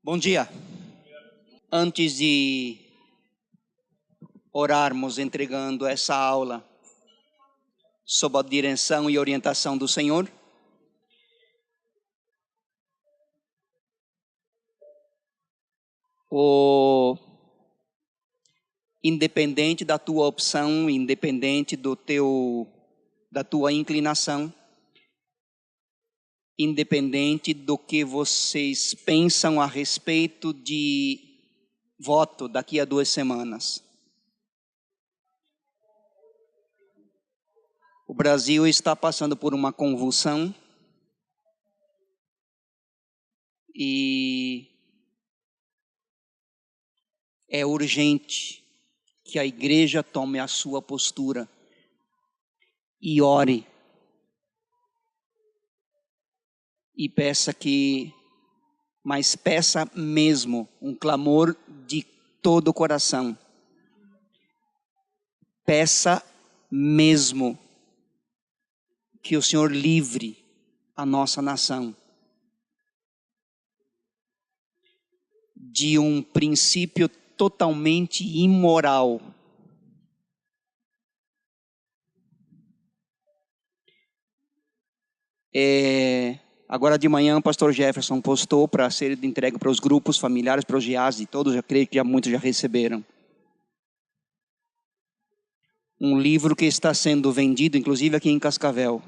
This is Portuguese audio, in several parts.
Bom dia. Antes de orarmos entregando essa aula sob a direção e orientação do Senhor, independente da tua opção, independente da tua inclinação, independente do que vocês pensam a respeito de voto daqui a 2 semanas. O Brasil está passando por uma convulsão e é urgente que a igreja tome a sua postura e ore. E peça mesmo, um clamor de todo o coração. Peça mesmo que o Senhor livre a nossa nação de um princípio totalmente imoral. Agora de manhã o pastor Jefferson postou para ser entregue para os grupos familiares, para os GIAs, e todos, eu creio que muitos já receberam. Um livro que está sendo vendido, inclusive aqui em Cascavel,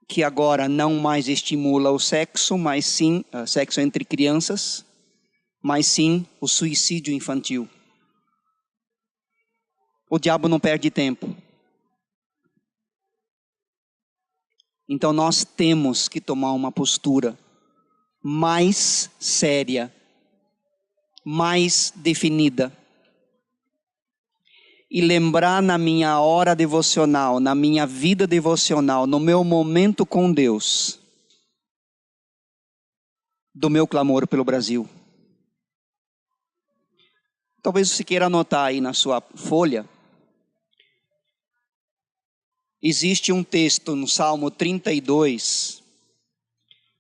que agora não mais estimula o sexo, mas sim, sexo entre crianças, mas sim o suicídio infantil. O diabo não perde tempo. Então nós temos que tomar uma postura mais séria, mais definida. E lembrar na minha hora devocional, na minha vida devocional, no meu momento com Deus, do meu clamor pelo Brasil. Talvez você queira anotar aí na sua folha. Existe um texto no Salmo 32,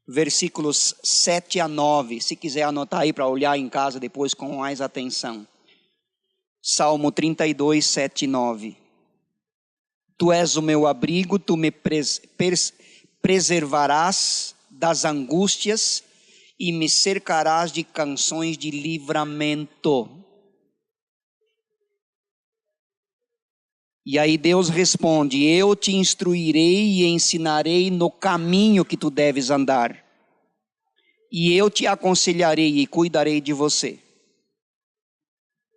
versículos 7 a 9. Se quiser anotar aí para olhar em casa depois com mais atenção. Salmo 32, 7 e 9. Tu és o meu abrigo, tu me preservarás das angústias e me cercarás de canções de livramento. E aí Deus responde: eu te instruirei e ensinarei no caminho que tu deves andar. E eu te aconselharei e cuidarei de você.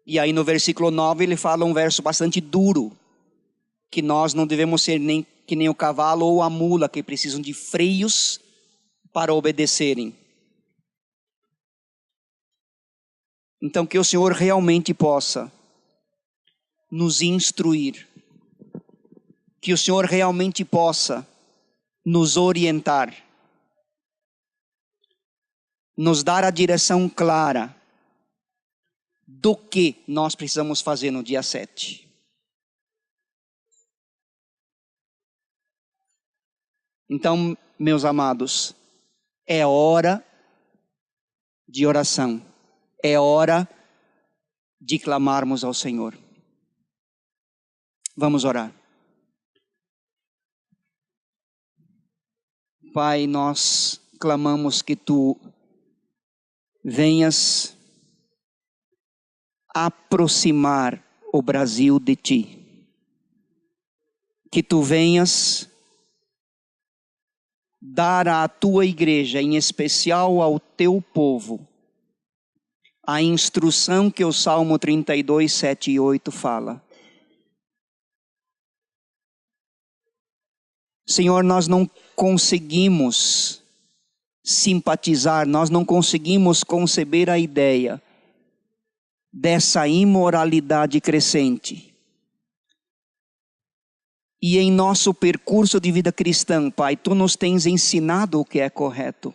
E aí no versículo 9 ele fala um verso bastante duro, que nós não devemos ser que nem o cavalo ou a mula, que precisam de freios para obedecerem. Então que o Senhor realmente possa nos instruir, que o Senhor realmente possa nos orientar, nos dar a direção clara do que nós precisamos fazer no dia 7. Então, meus amados, é hora de oração, é hora de clamarmos ao Senhor. Vamos orar. Pai, nós clamamos que Tu venhas aproximar o Brasil de Ti. Que Tu venhas dar à Tua igreja, em especial ao Teu povo, a instrução que o Salmo 32, 7 e 8 fala. Senhor, nós não conseguimos simpatizar, nós não conseguimos conceber a ideia dessa imoralidade crescente. E em nosso percurso de vida cristã, Pai, Tu nos tens ensinado o que é correto.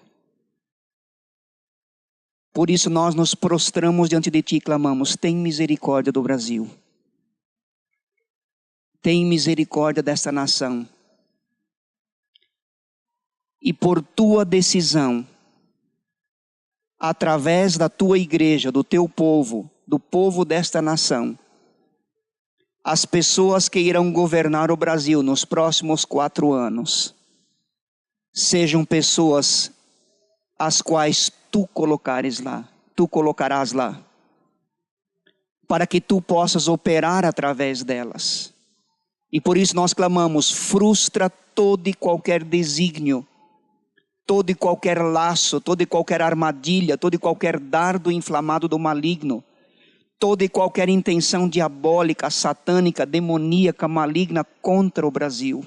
Por isso nós nos prostramos diante de Ti e clamamos: tem misericórdia do Brasil. Tem misericórdia desta nação. E por Tua decisão, através da tua igreja, do teu povo, do povo desta nação, as pessoas que irão governar o Brasil nos próximos 4 anos, sejam pessoas as quais tu colocarás lá, para que tu possas operar através delas. E por isso nós clamamos: frustra todo e qualquer desígnio, todo e qualquer laço, toda e qualquer armadilha, todo e qualquer dardo inflamado do maligno, toda e qualquer intenção diabólica, satânica, demoníaca, maligna contra o Brasil.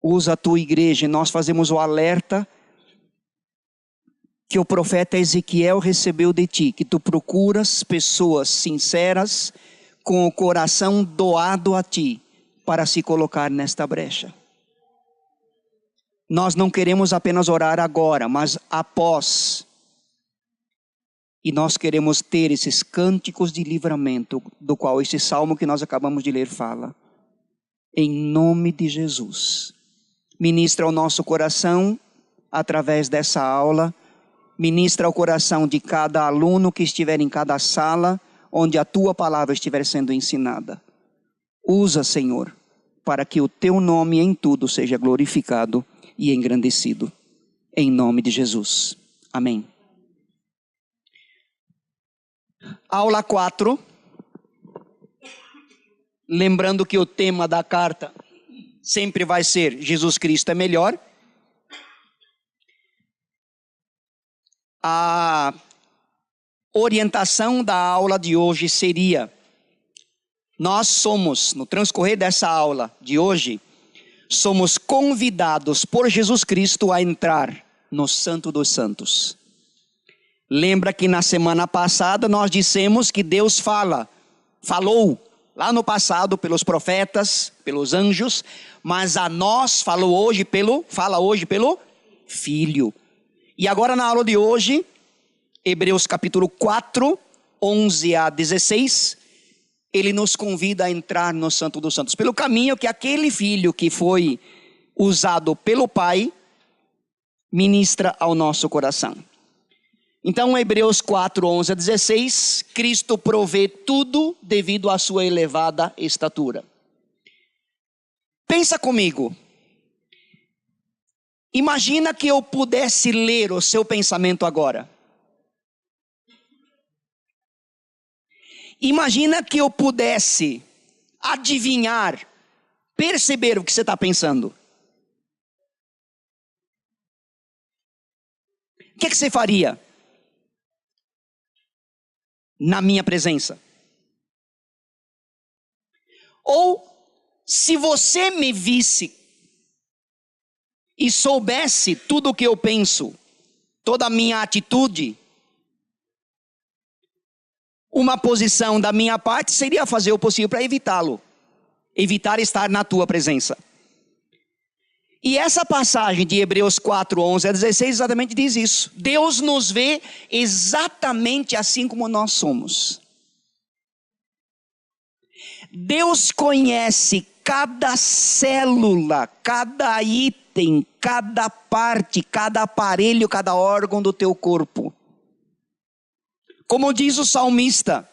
Usa a tua igreja, e nós fazemos o alerta que o profeta Ezequiel recebeu de ti, que tu procuras pessoas sinceras, com o coração doado a ti, para se colocar nesta brecha. Nós não queremos apenas orar agora, mas após. E nós queremos ter esses cânticos de livramento, do qual esse salmo que nós acabamos de ler fala. Em nome de Jesus. Ministra ao nosso coração, através dessa aula. Ministra ao coração de cada aluno que estiver em cada sala, onde a tua palavra estiver sendo ensinada. Usa, Senhor, para que o teu nome em tudo seja glorificado e engrandecido. Em nome de Jesus. Amém. Aula 4. Lembrando que o tema da carta sempre vai ser Jesus Cristo é melhor. A orientação da aula de hoje seria: nós somos, no transcorrer dessa aula de hoje, somos convidados por Jesus Cristo a entrar no Santo dos Santos. Lembra que na semana passada nós dissemos que Deus falou lá no passado pelos profetas, pelos anjos, mas a nós fala hoje pelo Filho. E agora na aula de hoje, Hebreus capítulo 4, 11 a 16, ele nos convida a entrar no Santo dos Santos, pelo caminho que aquele Filho que foi usado pelo Pai, ministra ao nosso coração. Então, Hebreus 4, 11 a 16, Cristo provê tudo devido à sua elevada estatura. Pensa comigo. Imagina que eu pudesse ler o seu pensamento agora. Imagina que eu pudesse adivinhar, perceber o que você está pensando. O que você faria na minha presença? Ou, se você me visse e soubesse tudo o que eu penso, toda a minha atitude, uma posição da minha parte seria fazer o possível para evitá-lo, evitar estar na tua presença. E essa passagem de Hebreus 4, 11 a 16 exatamente diz isso. Deus nos vê exatamente assim como nós somos. Deus conhece cada célula, cada item, cada parte, cada aparelho, cada órgão do teu corpo. Como diz o salmista: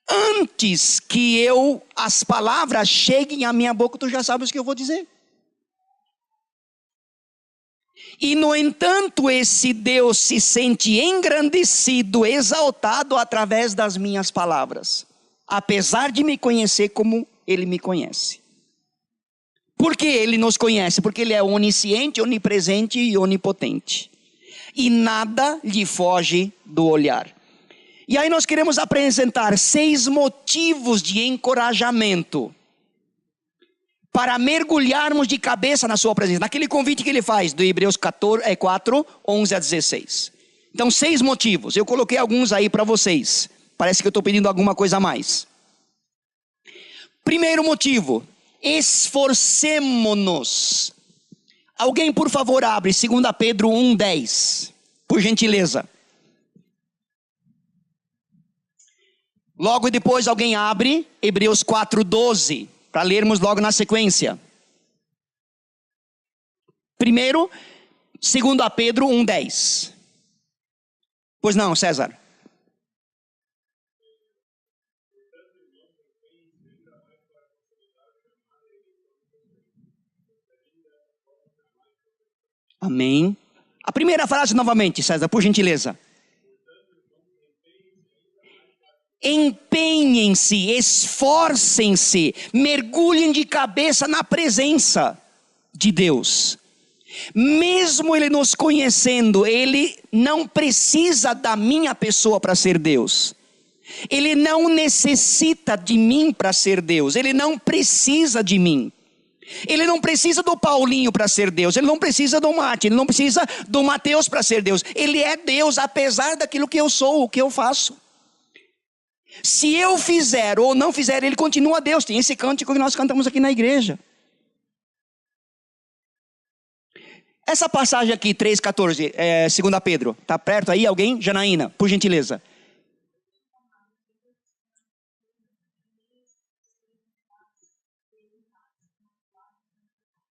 antes que as palavras cheguem à minha boca, tu já sabes o que eu vou dizer. E no entanto, esse Deus se sente engrandecido, exaltado através das minhas palavras, apesar de me conhecer como Ele me conhece. Por que Ele nos conhece? Porque Ele é onisciente, onipresente e onipotente. E nada lhe foge do olhar. E aí nós queremos apresentar 6 motivos de encorajamento para mergulharmos de cabeça na sua presença, naquele convite que ele faz, do Hebreus 4, 11 a 16. Então, 6 motivos, eu coloquei alguns aí para vocês, parece que eu estou pedindo alguma coisa a mais. Primeiro motivo, esforcemo-nos. Alguém por favor abre 2 Pedro 1,10, por gentileza. Logo depois alguém abre Hebreus 4,12, para lermos logo na sequência. Primeiro, 2 Pedro 1:10. Pois não, César? Amém. A primeira frase novamente, César, por gentileza. Empenhem-se, esforcem-se, mergulhem de cabeça na presença de Deus. Mesmo Ele nos conhecendo, Ele não precisa da minha pessoa para ser Deus. Ele não necessita de mim para ser Deus. Ele não precisa de mim. Ele não precisa do Paulinho para ser Deus. Ele não precisa do Mate. Ele não precisa do Mateus para ser Deus. Ele é Deus apesar daquilo que eu sou, o que eu faço. Se eu fizer ou não fizer, Ele continua Deus. Tem esse cântico que nós cantamos aqui na igreja. Essa passagem aqui, 3,14, 2 Pedro. Está perto aí alguém? Janaína, por gentileza.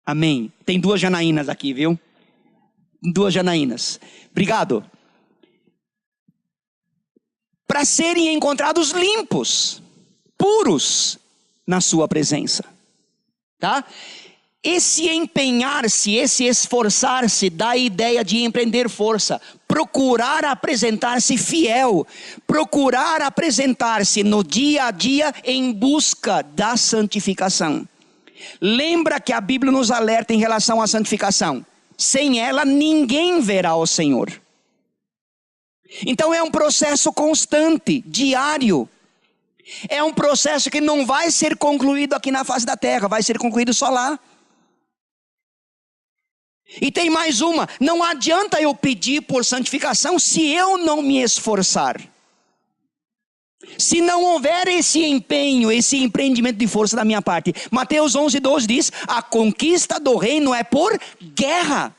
Amém. Tem 2 Janaínas aqui, viu? 2 Janaínas. Obrigado. Para serem encontrados limpos, puros na sua presença. Tá? Esse empenhar-se, esse esforçar-se, dá a ideia de empreender força. Procurar apresentar-se fiel. Procurar apresentar-se no dia a dia em busca da santificação. Lembra que a Bíblia nos alerta em relação à santificação. Sem ela ninguém verá o Senhor. Então é um processo constante, diário. É um processo que não vai ser concluído aqui na face da terra, vai ser concluído só lá. E tem mais uma, não adianta eu pedir por santificação se eu não me esforçar. Se não houver esse empenho, esse empreendimento de força da minha parte. Mateus 11:12 diz, a conquista do reino é por guerra.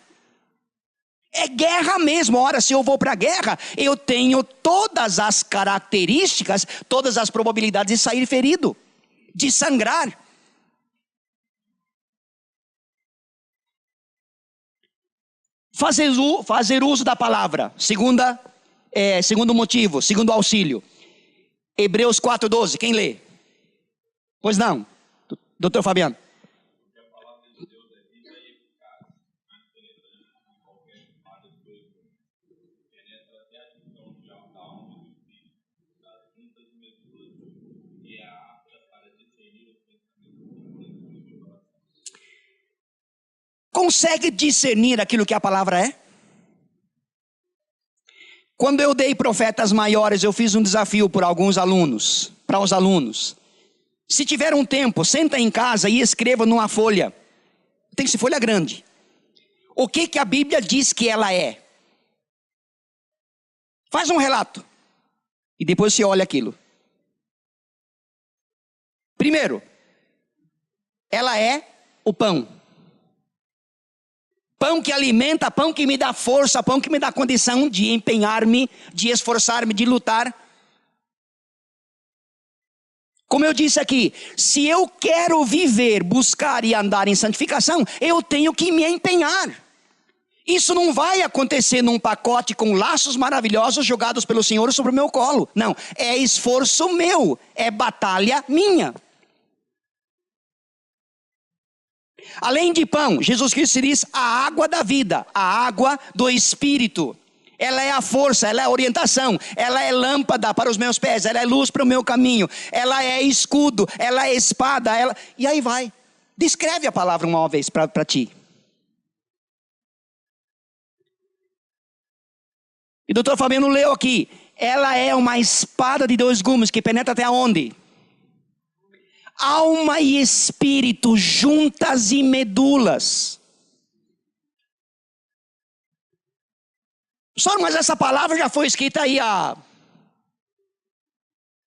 É guerra mesmo. Ora, se eu vou para a guerra, eu tenho todas as características, todas as probabilidades de sair ferido, de sangrar. Fazer uso da palavra, segundo motivo, segundo auxílio. Hebreus 4:12, quem lê? Pois não, doutor Fabiano. Consegue discernir aquilo que a palavra é? Quando eu dei profetas maiores, eu fiz um desafio para os alunos. Se tiver um tempo, senta em casa e escreva numa folha. Tem que ser folha grande. O que a Bíblia diz que ela é? Faz um relato. E depois você olha aquilo. Primeiro, ela é o pão. Pão que alimenta, pão que me dá força, pão que me dá condição de empenhar-me, de esforçar-me, de lutar. Como eu disse aqui, se eu quero viver, buscar e andar em santificação, eu tenho que me empenhar. Isso não vai acontecer num pacote com laços maravilhosos jogados pelo Senhor sobre o meu colo. Não, é esforço meu, é batalha minha. Além de pão, Jesus Cristo diz a água da vida, a água do Espírito. Ela é a força, ela é a orientação, ela é lâmpada para os meus pés, ela é luz para o meu caminho, ela é escudo, ela é espada, e aí vai. Descreve a palavra uma vez para ti. E o doutor Fabiano leu aqui, ela é uma espada de 2 gumes que penetra até onde? Alma e espírito, juntas e medulas. Só, mas essa palavra já foi escrita aí há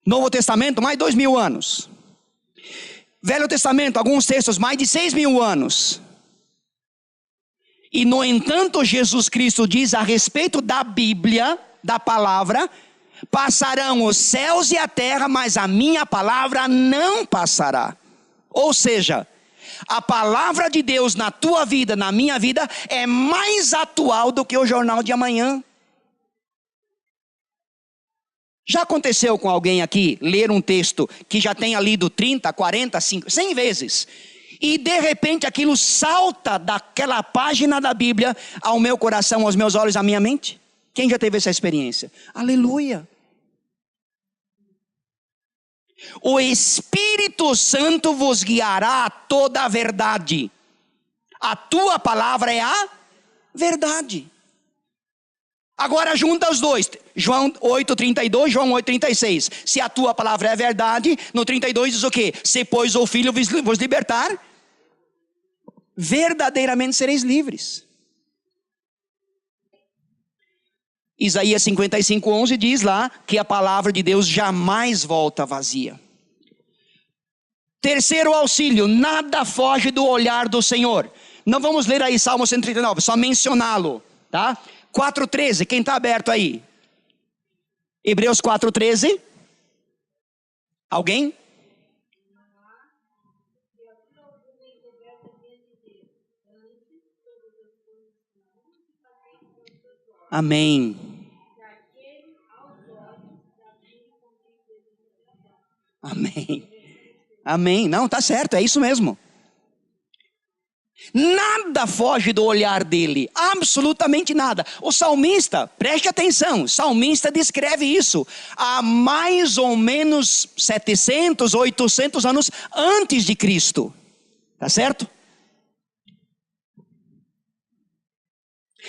Novo Testamento, mais de 2.000 anos. Velho Testamento, alguns textos, mais de 6.000 anos. E no entanto, Jesus Cristo diz a respeito da Bíblia, da palavra, passarão os céus e a terra, mas a minha palavra não passará. Ou seja, A palavra de Deus na tua vida, na minha vida, é mais atual do que o jornal de amanhã. Já aconteceu com alguém aqui ler um texto que já tenha lido 30, 40, 100 vezes, e de repente aquilo salta daquela página da Bíblia ao meu coração, aos meus olhos, à minha mente? Quem já teve essa experiência? Aleluia! O Espírito Santo vos guiará a toda a verdade. A tua palavra é a verdade. Agora junta os dois. João 8,32, João 8,36. Se a tua palavra é verdade, no 32 diz o quê? Se pois o Filho vos libertar, verdadeiramente sereis livres. Isaías 55:11 diz lá que a palavra de Deus jamais volta vazia. Terceiro auxílio, nada foge do olhar do Senhor. Não vamos ler aí Salmo 139, só mencioná-lo, tá? 4,13, quem está aberto aí? Hebreus 4,13. Alguém? Amém. Amém. Amém. Não, tá certo, é isso mesmo. Nada foge do olhar dele, absolutamente nada. O salmista, preste atenção, o salmista descreve isso há mais ou menos 700, 800 anos antes de Cristo. Tá certo?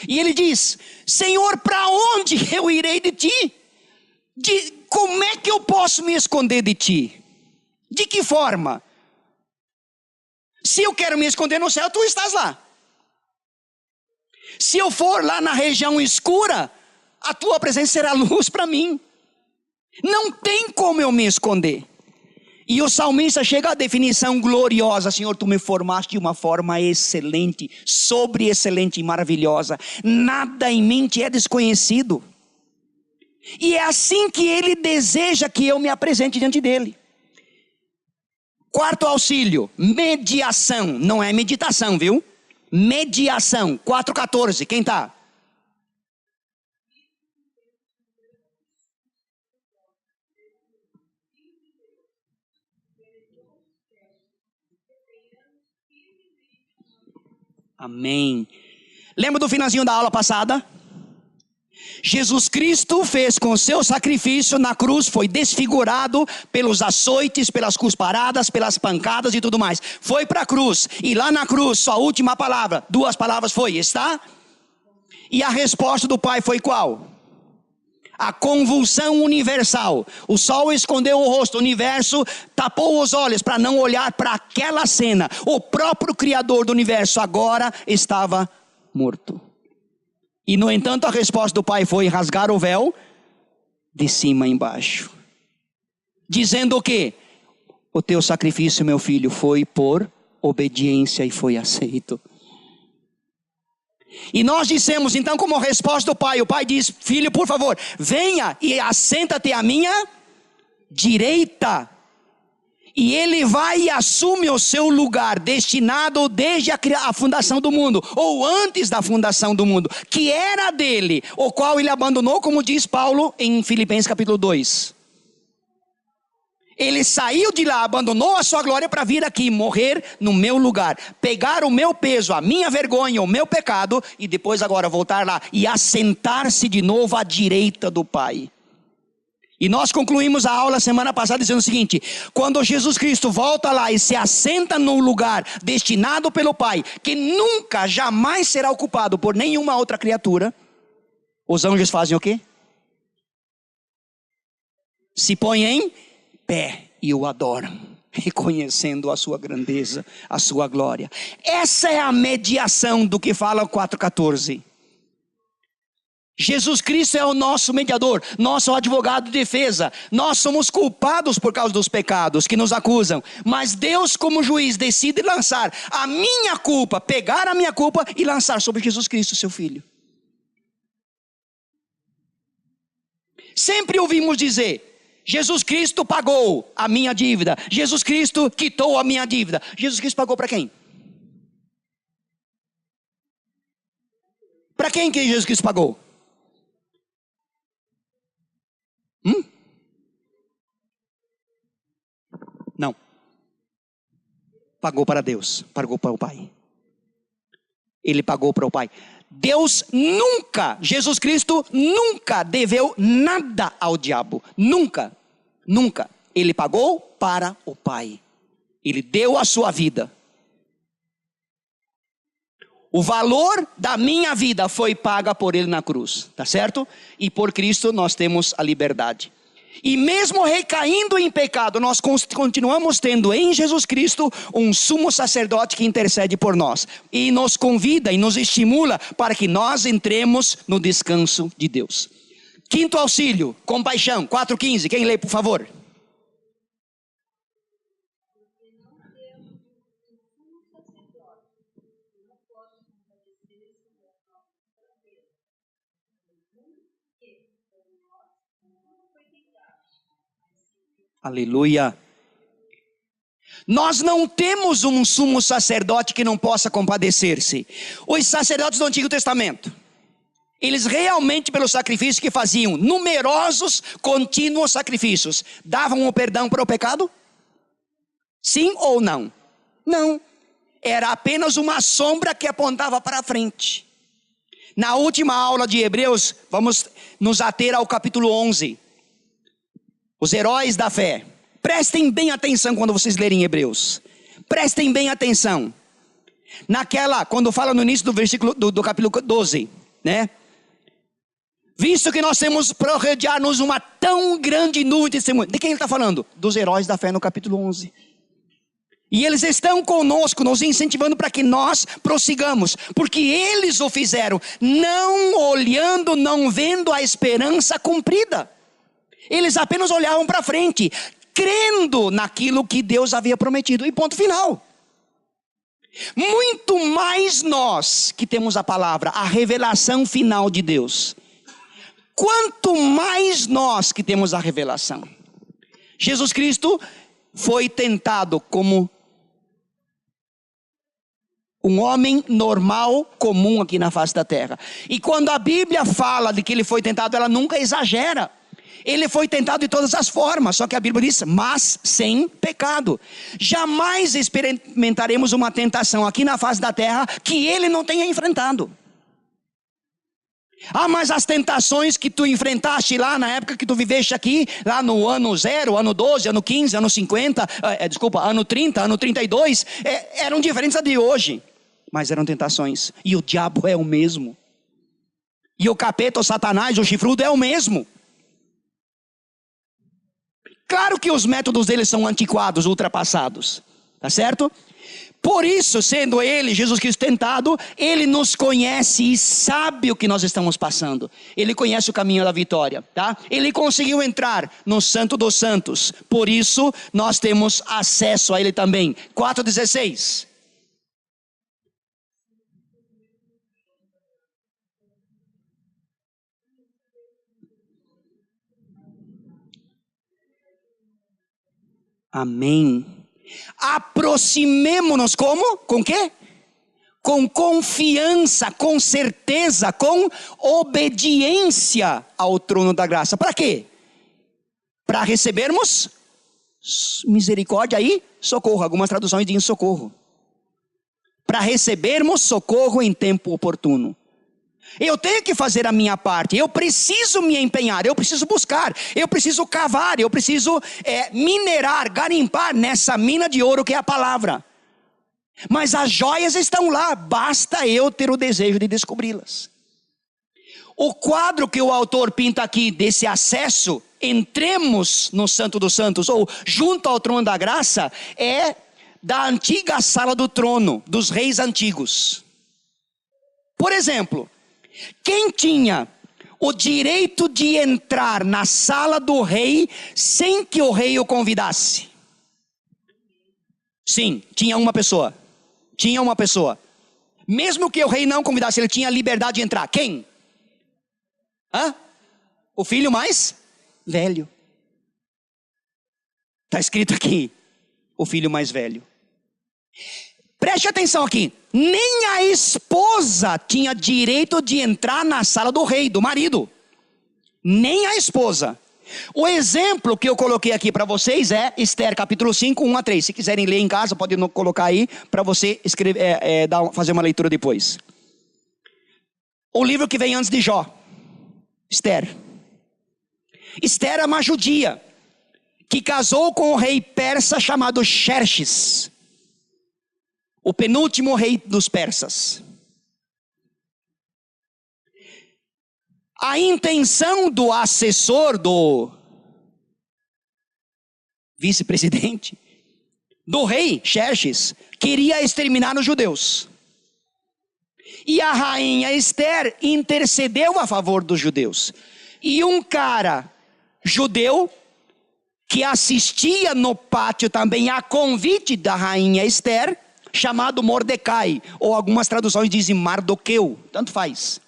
E ele diz: Senhor, para onde eu irei de ti? Como é que eu posso me esconder de ti? De que forma? Se eu quero me esconder no céu, tu estás lá. Se eu for lá na região escura, a tua presença será luz para mim. Não tem como eu me esconder. E o salmista chega à definição gloriosa: Senhor, tu me formaste de uma forma excelente, sobre-excelente e maravilhosa. Nada em mim te é desconhecido. E é assim que ele deseja que eu me apresente diante dele. Quarto auxílio, mediação. Não é meditação, viu? Mediação, 4,14, quem está? Amém. Lembra do finalzinho da aula passada? Jesus Cristo fez com o seu sacrifício na cruz, foi desfigurado pelos açoites, pelas cusparadas, pelas pancadas e tudo mais. Foi para a cruz, e lá na cruz, sua última palavra, 2 palavras foi: está? E a resposta do Pai foi qual? A convulsão universal. O sol escondeu o rosto, o universo tapou os olhos para não olhar para aquela cena. O próprio Criador do universo agora estava morto. E no entanto a resposta do Pai foi rasgar o véu de cima a embaixo, dizendo o quê? O teu sacrifício, meu filho, foi por obediência e foi aceito. E nós dissemos então, como resposta do Pai, o Pai diz: filho, por favor, venha e assenta-te à minha direita. E ele vai e assume o seu lugar, destinado desde a fundação do mundo, ou antes da fundação do mundo, que era dele, o qual ele abandonou, como diz Paulo em Filipenses capítulo 2. Ele saiu de lá, abandonou a sua glória para vir aqui, morrer no meu lugar, pegar o meu peso, a minha vergonha, o meu pecado, e depois agora voltar lá e assentar-se de novo à direita do Pai. E nós concluímos a aula semana passada dizendo o seguinte: quando Jesus Cristo volta lá e se assenta no lugar destinado pelo Pai, que nunca, jamais será ocupado por nenhuma outra criatura, os anjos fazem o quê? Se põem em pé e o adoram, reconhecendo a sua grandeza, a sua glória. Essa é a mediação do que fala o 4,14. Jesus Cristo é o nosso mediador, nosso advogado de defesa. Nós somos culpados por causa dos pecados que nos acusam, mas Deus, como juiz, decide lançar a minha culpa, pegar a minha culpa e lançar sobre Jesus Cristo, seu Filho. Sempre ouvimos dizer: Jesus Cristo pagou a minha dívida. Jesus Cristo quitou a minha dívida. Jesus Cristo pagou para quem? Para quem que Jesus Cristo pagou? Não. Pagou para Deus, pagou para o Pai. Ele pagou para o Pai. Deus nunca, Jesus Cristo nunca deveu nada ao diabo. Nunca, nunca. Ele pagou para o Pai. Ele deu a sua vida. O valor da minha vida foi paga por Ele na cruz, tá certo? E por Cristo nós temos a liberdade. E mesmo recaindo em pecado, nós continuamos tendo em Jesus Cristo um sumo sacerdote que intercede por nós. E nos convida e nos estimula para que nós entremos no descanso de Deus. Quinto auxílio, compaixão, 4:15. Quem lê, por favor? Aleluia. Nós não temos um sumo sacerdote que não possa compadecer-se. Os sacerdotes do Antigo Testamento, eles realmente, pelo sacrifício que faziam, numerosos, contínuos sacrifícios, davam o perdão para o pecado? Sim ou não? Não. Era apenas uma sombra que apontava para frente. Na última aula de Hebreus, vamos nos ater ao capítulo 11. Os heróis da fé. Prestem bem atenção quando vocês lerem Hebreus. Prestem bem atenção. Quando fala no início do versículo do capítulo 12, né? Visto que nós temos para rodear-nos uma tão grande nuvem de testemunhas. De quem ele está falando? Dos heróis da fé no capítulo 11. E eles estão conosco, nos incentivando para que nós prossigamos. Porque eles o fizeram, não olhando, não vendo a esperança cumprida. Eles apenas olhavam para frente, crendo naquilo que Deus havia prometido. E ponto final. Muito mais nós que temos a palavra, a revelação final de Deus. Quanto mais nós que temos a revelação. Jesus Cristo foi tentado como um homem normal, comum aqui na face da terra. E quando a Bíblia fala de que ele foi tentado, ela nunca exagera. Ele foi tentado de todas as formas, só que a Bíblia diz, mas sem pecado. Jamais experimentaremos uma tentação aqui na face da terra que ele não tenha enfrentado. Ah, mas as tentações que tu enfrentaste lá na época que tu viveste aqui, lá no ano 0, ano 12, ano 15, ano 50, ano 30, ano 32, eram diferentes da de hoje. Mas eram tentações. E o diabo é o mesmo. E o capeta, o satanás, o chifrudo é o mesmo. Claro que os métodos deles são antiquados, ultrapassados, tá certo? Por isso, sendo ele, Jesus Cristo, tentado, ele nos conhece e sabe o que nós estamos passando. Ele conhece o caminho da vitória, tá? Ele conseguiu entrar no Santo dos Santos, por isso nós temos acesso a ele também. 4:16. Amém. Aproximemo-nos como? Com quê? Com confiança, com certeza, com obediência ao trono da graça. Para quê? Para recebermos misericórdia e socorro. Algumas traduções dizem socorro. Para recebermos socorro em tempo oportuno. Eu tenho que fazer a minha parte, eu preciso me empenhar, eu preciso buscar, eu preciso cavar, eu preciso minerar, garimpar nessa mina de ouro que é a palavra. Mas as joias estão lá, basta eu ter o desejo de descobri-las. O quadro que o autor pinta aqui desse acesso, entremos no Santo dos Santos, ou junto ao trono da graça, é da antiga sala do trono, dos reis antigos. Por exemplo, quem tinha o direito de entrar na sala do rei sem que o rei o convidasse? Sim, tinha uma pessoa. Tinha uma pessoa. Mesmo que o rei não convidasse, ele tinha liberdade de entrar. Quem? O filho mais velho. Está escrito aqui, o filho mais velho. Preste atenção aqui, nem a esposa tinha direito de entrar na sala do rei, do marido. Nem a esposa. O exemplo que eu coloquei aqui para vocês é Esther, capítulo 5, 1 a 3. Se quiserem ler em casa, podem colocar aí para você escrever, fazer uma leitura depois. O livro que vem antes de Jó, Esther. Esther é uma judia que casou com o rei persa chamado Xerxes, o penúltimo rei dos persas. A intenção do assessor, do vice-presidente, do rei Xerxes, queria exterminar os judeus. E a rainha Esther intercedeu a favor dos judeus. E um cara judeu, que assistia no pátio também a convite da rainha Esther, chamado Mordecai, ou algumas traduções dizem Mardoqueu, tanto faz.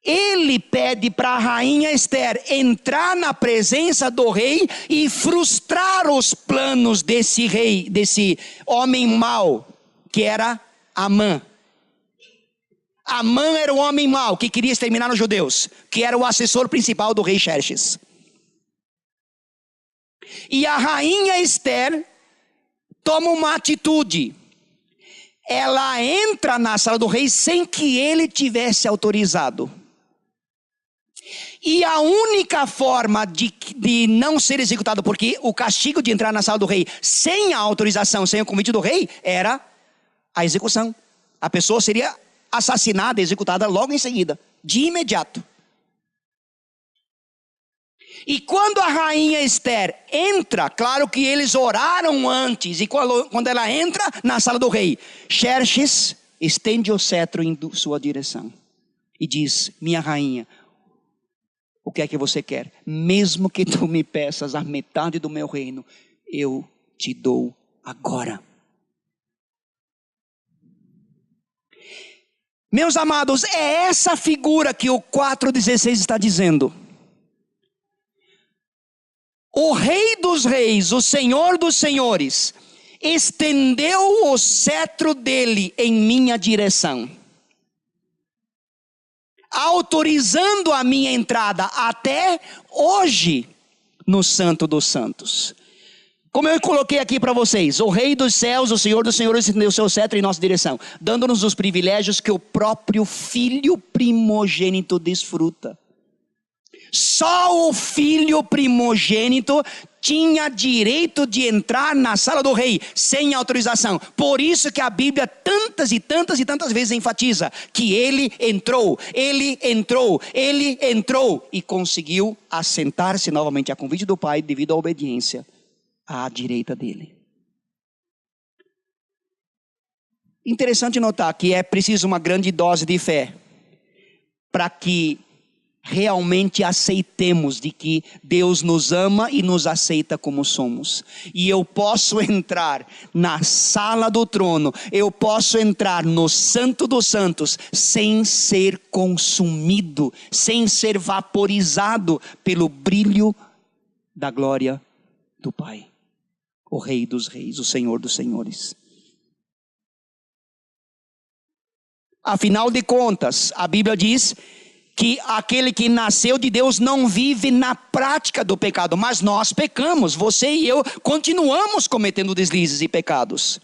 Ele pede para a rainha Esther entrar na presença do rei e frustrar os planos desse rei, desse homem mau, que era Amã. Amã era o homem mau que queria exterminar os judeus, que era o assessor principal do rei Xerxes. E a rainha Esther toma uma atitude. Ela entra na sala do rei sem que ele tivesse autorizado. E a única forma de não ser executado, porque o castigo de entrar na sala do rei sem a autorização, sem o convite do rei, era a execução. A pessoa seria assassinada, executada logo em seguida, de imediato. E quando a rainha Esther entra, claro que eles oraram antes, e quando ela entra na sala do rei, Xerxes estende o cetro em sua direção e diz: minha rainha, o que é que você quer? Mesmo que tu me peças a metade do meu reino, eu te dou agora. Meus amados, é essa figura que o 4,16 está dizendo. O Rei dos Reis, o Senhor dos Senhores, estendeu o cetro dele em minha direção, autorizando a minha entrada até hoje no Santo dos Santos. Como eu coloquei aqui para vocês, o Rei dos Céus, o Senhor dos Senhores estendeu o seu cetro em nossa direção, dando-nos os privilégios que o próprio Filho primogênito desfruta. Só o filho primogênito tinha direito de entrar na sala do rei sem autorização. Por isso que a Bíblia tantas e tantas e tantas vezes enfatiza que ele entrou e conseguiu assentar-se novamente a convite do Pai devido à obediência à direita dele. Interessante notar que é preciso uma grande dose de fé para que realmente aceitemos de que Deus nos ama e nos aceita como somos. E eu posso entrar na sala do trono, eu posso entrar no Santo dos Santos sem ser consumido, sem ser vaporizado pelo brilho da glória do Pai, o Rei dos Reis, o Senhor dos Senhores. Afinal de contas, a Bíblia diz que aquele que nasceu de Deus não vive na prática do pecado, mas nós pecamos, você e eu continuamos cometendo deslizes e pecados.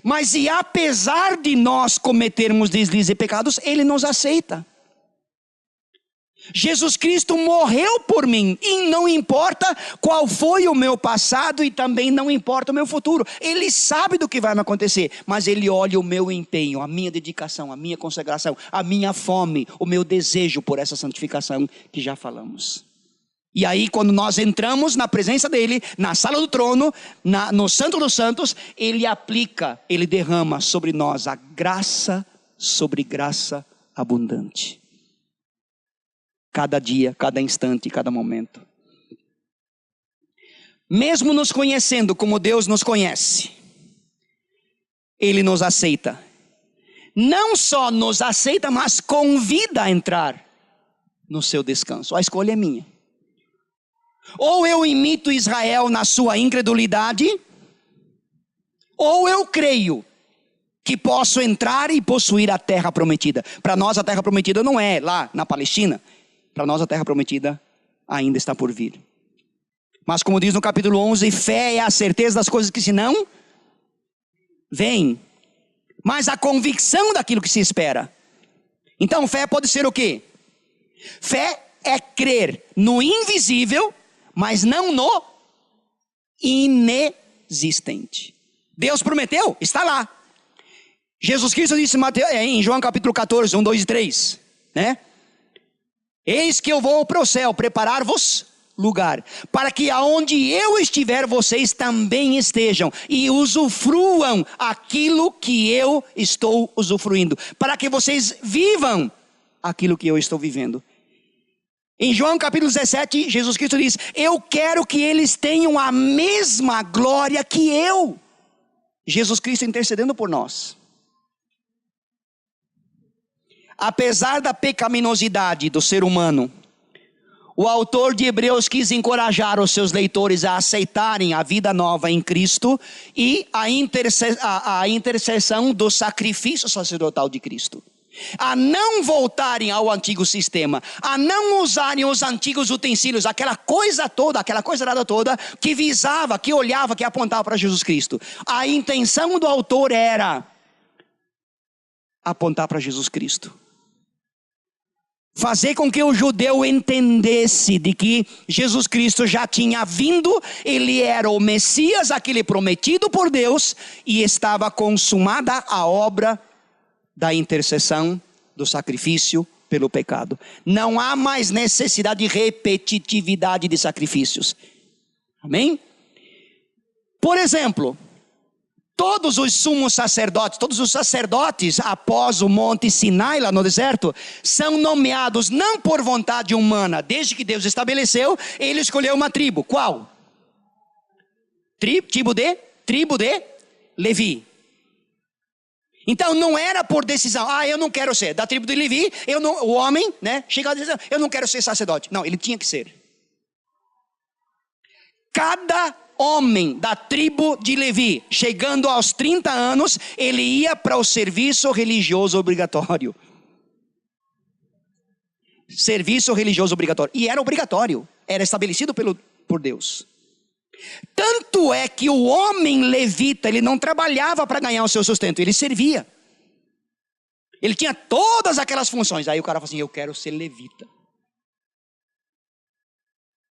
Mas e apesar de nós cometermos deslizes e pecados, Ele nos aceita. Jesus Cristo morreu por mim, e não importa qual foi o meu passado e também não importa o meu futuro. Ele sabe do que vai me acontecer, mas Ele olha o meu empenho, a minha dedicação, a minha consagração, a minha fome, o meu desejo por essa santificação que já falamos. E aí quando nós entramos na presença dEle, na sala do trono, no Santo dos Santos, Ele aplica, Ele derrama sobre nós a graça sobre graça abundante. Cada dia, cada instante, cada momento. Mesmo nos conhecendo como Deus nos conhece, Ele nos aceita. Não só nos aceita, mas convida a entrar no seu descanso. A escolha é minha. Ou eu imito Israel na sua incredulidade, ou eu creio que posso entrar e possuir a terra prometida. Para nós a terra prometida não é lá na Palestina. Para nós a terra prometida ainda está por vir. Mas como diz no capítulo 11, fé é a certeza das coisas que se não vêm, mas a convicção daquilo que se espera. Então fé pode ser o quê? Fé é crer no invisível, mas não no inexistente. Deus prometeu, está lá. Jesus Cristo disse em João capítulo 14, 1, 2 e 3, né? Eis que eu vou para o céu preparar-vos lugar, para que aonde eu estiver, vocês também estejam, e usufruam aquilo que eu estou usufruindo, para que vocês vivam aquilo que eu estou vivendo. Em João capítulo 17, Jesus Cristo diz: eu quero que eles tenham a mesma glória que eu. Jesus Cristo intercedendo por nós. Apesar da pecaminosidade do ser humano, o autor de Hebreus quis encorajar os seus leitores a aceitarem a vida nova em Cristo e a intercessão do sacrifício sacerdotal de Cristo. A não voltarem ao antigo sistema, a não usarem os antigos utensílios, aquela coisa toda que visava, que olhava, que apontava para Jesus Cristo. A intenção do autor era apontar para Jesus Cristo. Fazer com que o judeu entendesse de que Jesus Cristo já tinha vindo, ele era o Messias, aquele prometido por Deus, e estava consumada a obra da intercessão, do sacrifício pelo pecado. Não há mais necessidade de repetitividade de sacrifícios. Amém? Por exemplo, todos os sumos sacerdotes, todos os sacerdotes após o monte Sinai lá no deserto, são nomeados não por vontade humana. Desde que Deus estabeleceu, ele escolheu uma tribo. Qual? Tribo de Levi. Então não era por decisão, eu não quero ser da tribo de Levi, o homem, né, chega a dizer, eu não quero ser sacerdote. Não, ele tinha que ser. Cada homem da tribo de Levi, chegando aos 30 anos, ele ia para o serviço religioso obrigatório. Serviço religioso obrigatório. E era obrigatório, era estabelecido por Deus. Tanto é que o homem levita, ele não trabalhava para ganhar o seu sustento, ele servia. Ele tinha todas aquelas funções. Aí o cara fala assim, eu quero ser levita.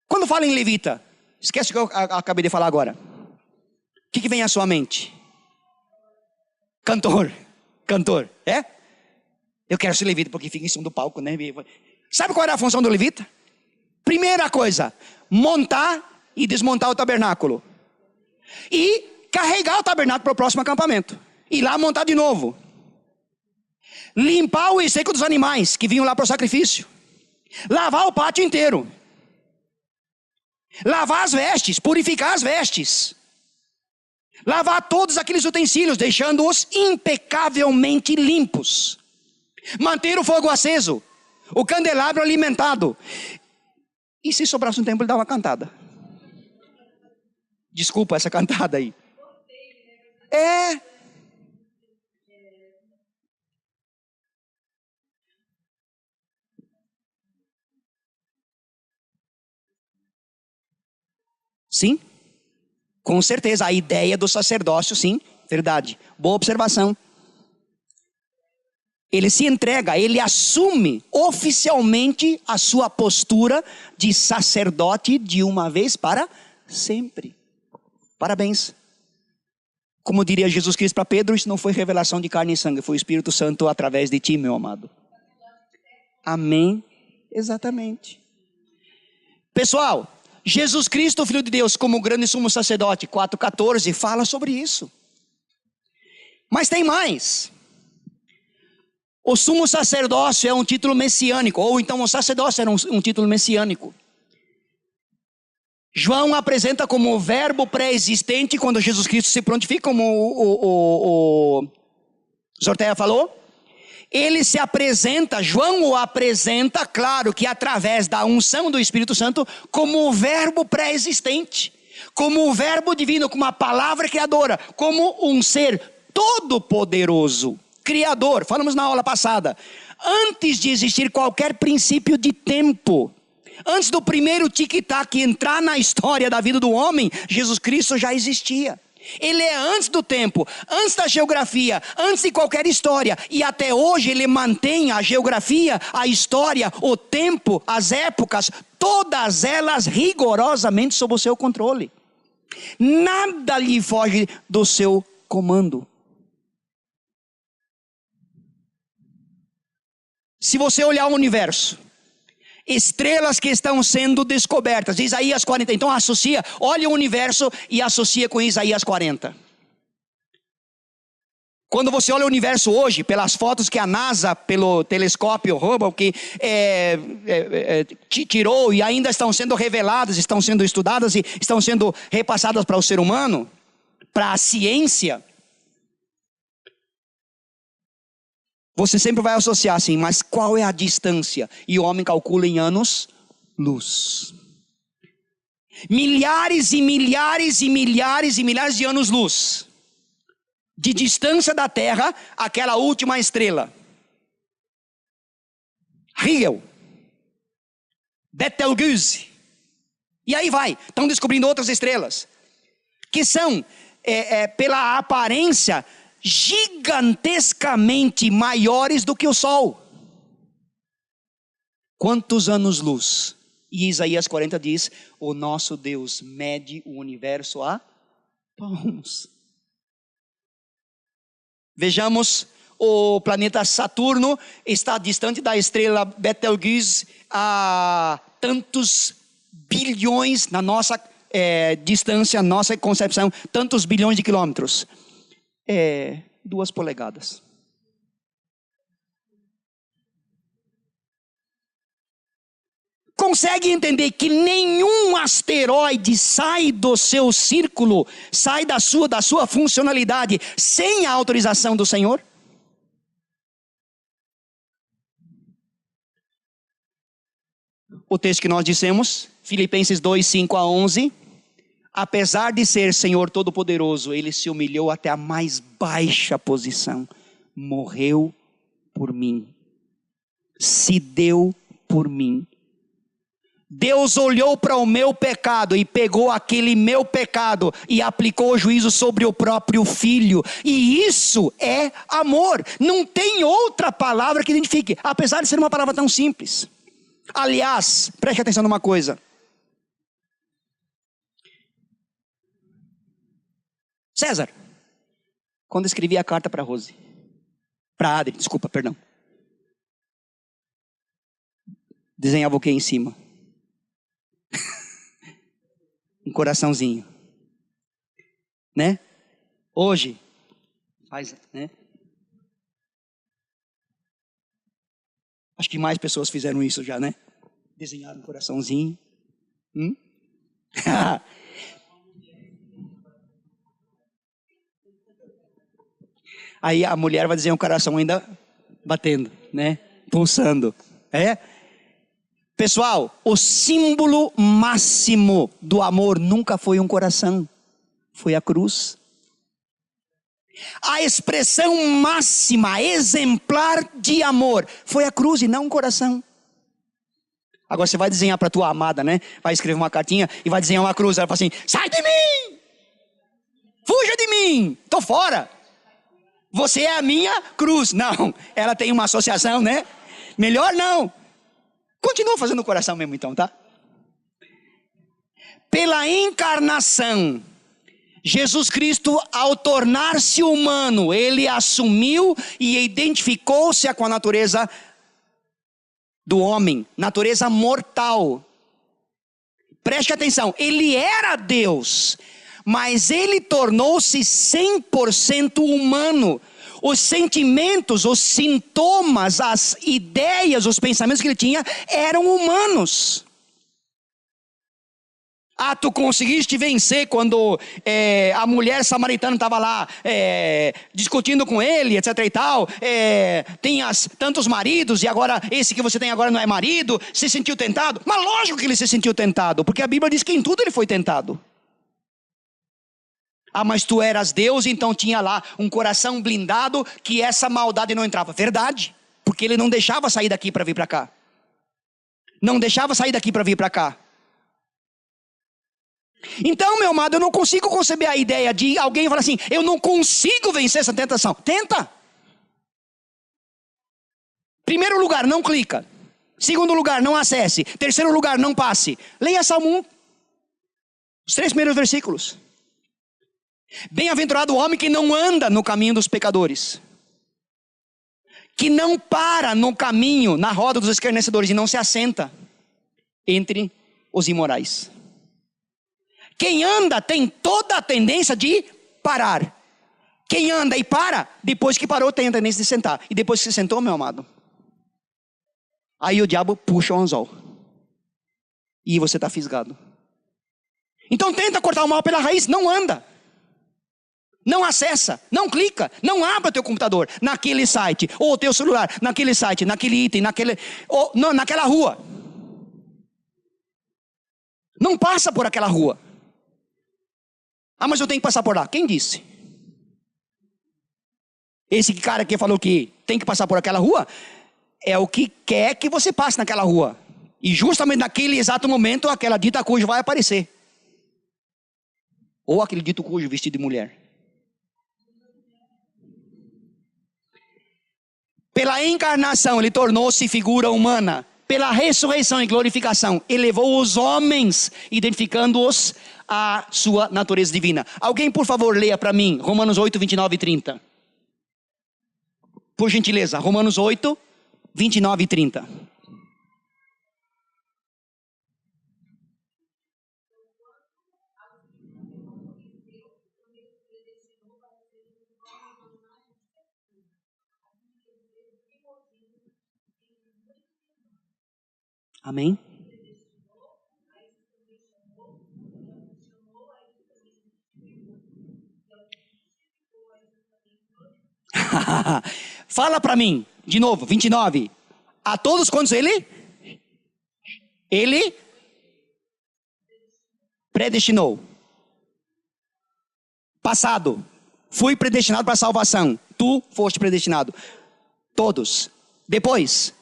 Quando fala em levita, esquece o que eu acabei de falar agora. O que vem à sua mente? Cantor, é? Eu quero ser levita porque fica em cima do palco, né? Sabe qual era a função do levita? Primeira coisa, montar e desmontar o tabernáculo. E carregar o tabernáculo para o próximo acampamento. E lá montar de novo. Limpar o esterco dos animais que vinham lá para o sacrifício. Lavar o pátio inteiro. Lavar as vestes, purificar as vestes. Lavar todos aqueles utensílios, deixando-os impecavelmente limpos. Manter o fogo aceso. O candelabro alimentado. E se sobrasse um tempo, ele dava uma cantada. Desculpa essa cantada aí. Sim, com certeza, a ideia do sacerdócio, sim, verdade. Boa observação. Ele se entrega, ele assume oficialmente a sua postura de sacerdote de uma vez para sempre. Parabéns. Como diria Jesus Cristo para Pedro, isso não foi revelação de carne e sangue, foi o Espírito Santo através de ti, meu amado. Amém? Exatamente. Pessoal, Jesus Cristo, Filho de Deus, como grande sumo sacerdote, 4,14, fala sobre isso. Mas tem mais. O sumo sacerdócio é um título messiânico, ou então o sacerdócio era um título messiânico. João apresenta como o verbo pré-existente quando Jesus Cristo se prontifica, como o Zorteia falou. Ele se apresenta, João o apresenta, claro que através da unção do Espírito Santo, como o verbo pré-existente, como o verbo divino, como a palavra criadora, como um ser todo-poderoso, criador. Falamos na aula passada, antes de existir qualquer princípio de tempo, antes do primeiro tic-tac entrar na história da vida do homem, Jesus Cristo já existia. Ele é antes do tempo, antes da geografia, antes de qualquer história. E até hoje ele mantém a geografia, a história, o tempo, as épocas, todas elas rigorosamente sob o seu controle. Nada lhe foge do seu comando. Se você olhar o universo, estrelas que estão sendo descobertas, Isaías 40, então associa, olha o universo e associa com Isaías 40. Quando você olha o universo hoje, pelas fotos que a NASA, pelo telescópio Hubble, que tirou e ainda estão sendo reveladas, estão sendo estudadas e estão sendo repassadas para o ser humano, para a ciência, você sempre vai associar assim, mas qual é a distância? E o homem calcula em anos-luz. Milhares e milhares e milhares e milhares de anos-luz. De distância da Terra, aquela última estrela. Rigel. Betelgeuse. E aí vai, estão descobrindo outras estrelas. Que são, pela aparência, gigantescamente maiores do que o Sol. Quantos anos-luz? E Isaías 40 diz, o nosso Deus mede o universo a palmos. Vejamos, o planeta Saturno está distante da estrela Betelgeuse a tantos bilhões, na nossa distância, nossa concepção, tantos bilhões de quilômetros. 2 polegadas. Consegue entender que nenhum asteroide sai do seu círculo, sai da sua funcionalidade, sem a autorização do Senhor? O texto que nós dissemos, Filipenses 2, 5 a 11... Apesar de ser Senhor Todo-Poderoso, ele se humilhou até a mais baixa posição. Morreu por mim. Se deu por mim. Deus olhou para o meu pecado e pegou aquele meu pecado e aplicou o juízo sobre o próprio Filho. E isso é amor. Não tem outra palavra que identifique, apesar de ser uma palavra tão simples. Aliás, preste atenção numa coisa. César, quando escrevi a carta para Rose, para Adri, desculpa, perdão. Desenhava o que em cima? Um coraçãozinho. Né? Hoje, faz, né? Acho que mais pessoas fizeram isso já, né? Desenharam um coraçãozinho. Aí a mulher vai dizer um coração ainda batendo, né? Pulsando. Pessoal, o símbolo máximo do amor nunca foi um coração. Foi a cruz. A expressão máxima, exemplar de amor, foi a cruz e não um coração. Agora você vai desenhar para tua amada, né? Vai escrever uma cartinha e vai desenhar uma cruz. Ela fala assim, sai de mim! Fuja de mim! Tô fora! Você é a minha cruz. Não, ela tem uma associação, né? Melhor não. Continua fazendo o coração mesmo então, tá? Pela encarnação, Jesus Cristo, ao tornar-se humano, ele assumiu e identificou-se com a natureza do homem, natureza mortal. Preste atenção, ele era Deus, mas ele tornou-se 100% humano. Os sentimentos, os sintomas, as ideias, os pensamentos que ele tinha eram humanos. Ah, tu conseguiste vencer quando a mulher samaritana estava lá discutindo com ele, etc e tal. Tem tantos maridos e agora esse que você tem agora não é marido. Se sentiu tentado? Mas lógico que ele se sentiu tentado, porque a Bíblia diz que em tudo ele foi tentado. Ah, mas tu eras Deus, então tinha lá um coração blindado que essa maldade não entrava. Verdade, porque ele não deixava sair daqui para vir para cá. Não deixava sair daqui para vir para cá. Então, meu amado, eu não consigo conceber a ideia de alguém falar assim: eu não consigo vencer essa tentação. Tenta. Primeiro lugar, não clica. Segundo lugar, não acesse. Terceiro lugar, não passe. Leia Salmo 1. Os 3 primeiros versículos. Bem-aventurado o homem que não anda no caminho dos pecadores, que não para no caminho, na roda dos escarnecedores, e não se assenta entre os imorais. Quem anda tem toda a tendência de parar. Quem anda e para, depois que parou tem a tendência de sentar. E depois que se sentou, meu amado, aí o diabo puxa o anzol. E você está fisgado. Então tenta cortar o mal pela raiz, não anda. Não acessa, não clica, não abra teu computador naquele site, ou o teu celular, naquele site, naquele item, naquela rua. Não passa por aquela rua. Ah, mas eu tenho que passar por lá. Quem disse? Esse cara que falou que tem que passar por aquela rua é o que quer que você passe naquela rua. E justamente naquele exato momento, aquela dita cujo vai aparecer. Ou aquele dito cujo vestido de mulher. Pela encarnação, ele tornou-se figura humana. Pela ressurreição e glorificação, elevou os homens, identificando-os à sua natureza divina. Alguém, por favor, leia para mim Romanos 8, 29 e 30. Por gentileza, Romanos 8, 29 e 30. Amém? Fala para mim, de novo, 29. A todos quantos ele predestinou. Passado, fui predestinado para a salvação. Tu foste predestinado. Todos. Depois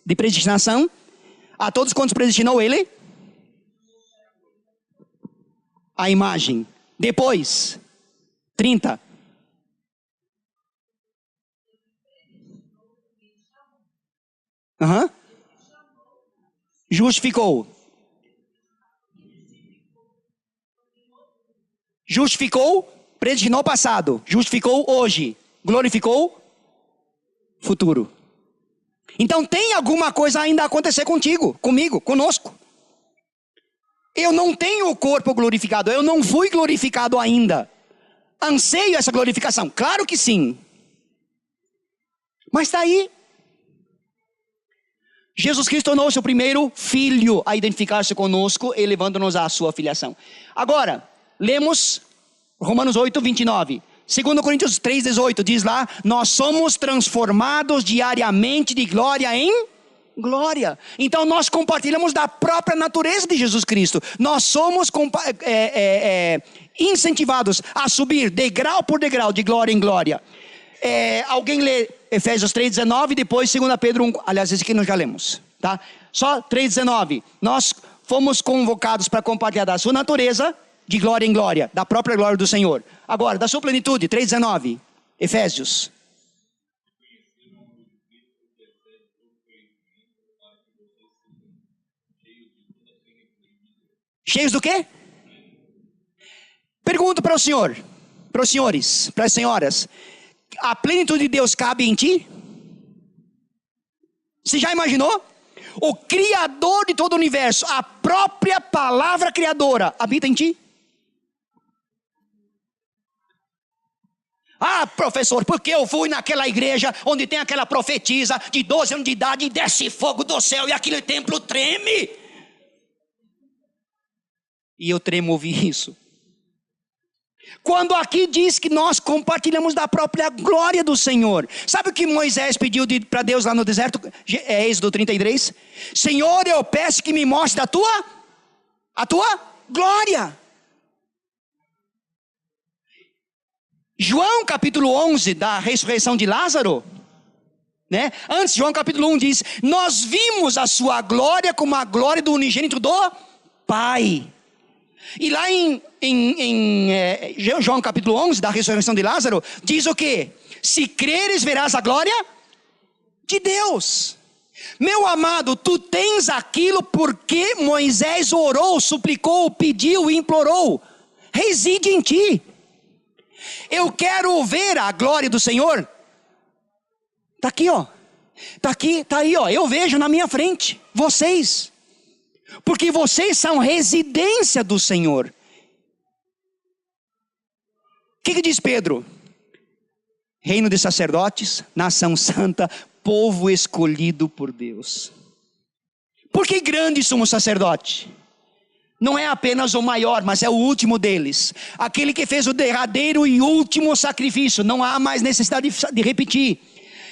de predestinação, a todos quantos predestinou ele? A imagem. Depois, 30. Justificou. Justificou, predestinou passado. Justificou hoje. Glorificou futuro. Então tem alguma coisa ainda a acontecer contigo, comigo, conosco. Eu não tenho o corpo glorificado, eu não fui glorificado ainda. Anseio essa glorificação, claro que sim. Mas está aí. Jesus Cristo tornou-se o primeiro filho a identificar-se conosco, elevando-nos à sua filiação. Agora, lemos Romanos 8, 29. 2 Coríntios 3, 18 diz lá: nós somos transformados diariamente de glória em glória. Então nós compartilhamos da própria natureza de Jesus Cristo. Nós somos incentivados a subir degrau por degrau de glória em glória. Alguém lê Efésios 3,19, depois 2 Pedro 1, aliás, esse aqui nós já lemos, tá? Só 3,19. Nós fomos convocados para compartilhar da sua natureza de glória em glória, da própria glória do Senhor. Agora, da sua plenitude, 3,19, Efésios. Cheios do quê? Pergunto para o senhor, para os senhores, para as senhoras: a plenitude de Deus cabe em ti? Você já imaginou? O Criador de todo o universo, a própria palavra criadora, habita em ti? Ah, professor, porque eu fui naquela igreja onde tem aquela profetisa de 12 anos de idade e desce fogo do céu e aquele templo treme. E eu tremo ouvir isso. Quando aqui diz que nós compartilhamos da própria glória do Senhor. Sabe o que Moisés pediu para Deus lá no deserto? Êxodo 33. Senhor, eu peço que me mostre a tua glória. João capítulo 11 da ressurreição de Lázaro, né? Antes, João capítulo 1 diz: nós vimos a sua glória como a glória do unigênito do Pai. E lá em João capítulo 11 da ressurreição de Lázaro, diz o quê? Se creres verás a glória de Deus. Meu amado, tu tens aquilo porque Moisés orou, suplicou, pediu, implorou. Reside em ti. Eu quero ver a glória do Senhor. Está aqui, ó. Está aí, ó. Eu vejo na minha frente. Vocês. Porque vocês são residência do Senhor. O que diz Pedro? Reino de sacerdotes, nação santa, povo escolhido por Deus. Por que grande sumo sacerdote? Não é apenas o maior, mas é o último deles. Aquele que fez o derradeiro e último sacrifício. Não há mais necessidade de repetir.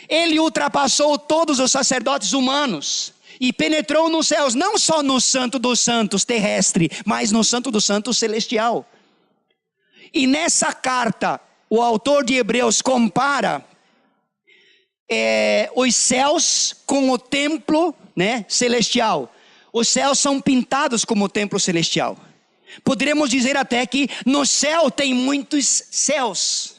Ele ultrapassou todos os sacerdotes humanos e penetrou nos céus, não só no Santo dos Santos terrestre, mas no Santo dos Santos celestial. E nessa carta, o autor de Hebreus compara os céus com o templo, né, celestial. Os céus são pintados como o templo celestial. Poderíamos dizer até que no céu tem muitos céus.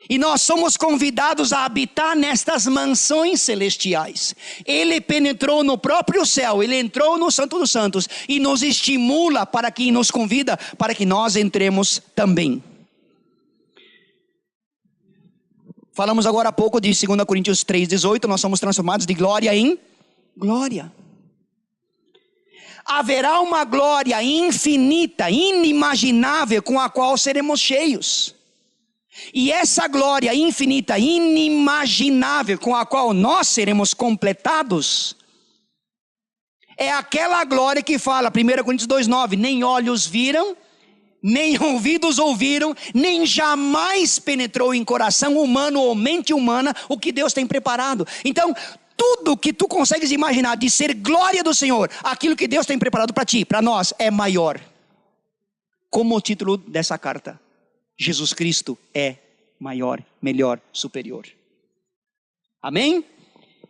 E nós somos convidados a habitar nestas mansões celestiais. Ele penetrou no próprio céu, ele entrou no Santo dos Santos e nos estimula nos convida para que nós entremos também. Falamos agora há pouco de 2 Coríntios 3,18, nós somos transformados de glória em glória. Haverá uma glória infinita, inimaginável, com a qual seremos cheios. E essa glória infinita, inimaginável, com a qual nós seremos completados, é aquela glória que fala, 1 Coríntios 2,9, nem olhos viram, nem ouvidos ouviram, nem jamais penetrou em coração humano ou mente humana o que Deus tem preparado. Então, tudo que tu consegues imaginar de ser glória do Senhor, aquilo que Deus tem preparado para ti, para nós, é maior. Como o título dessa carta, Jesus Cristo é maior, melhor, superior. Amém?